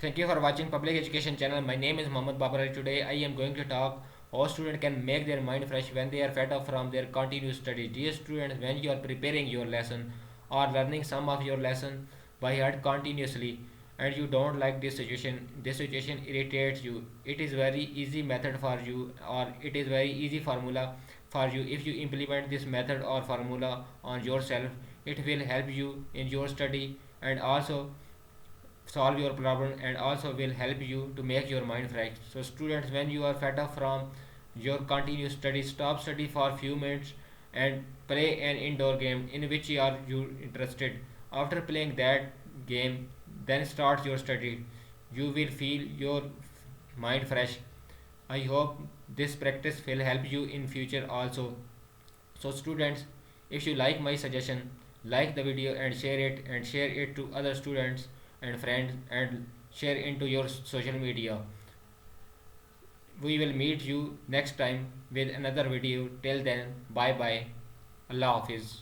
Thank you for watching Public Education channel. My name is Mohammad Babar. Today I am going to talk how students can make their mind fresh when they are fed up from their continuous study. Dear students, when you are preparing your lesson or learning some of your lesson by heart continuously and you don't like this situation irritates you. It is very easy method for you, or it is very easy formula for you. If you implement this method or formula on yourself, it will help you in your study and also solve your problem and also will help you to make your mind fresh. So students, when you are fed up from your continuous study, stop study for few minutes and play an indoor game in which you interested. After playing that game, then start your study. You will feel your mind fresh. I hope this practice will help you in future also. So students, if you like my suggestion, like the video and share it to other students and friends and share into your social media. We will meet you next time with another video. Till then, bye bye. Allah Hafiz.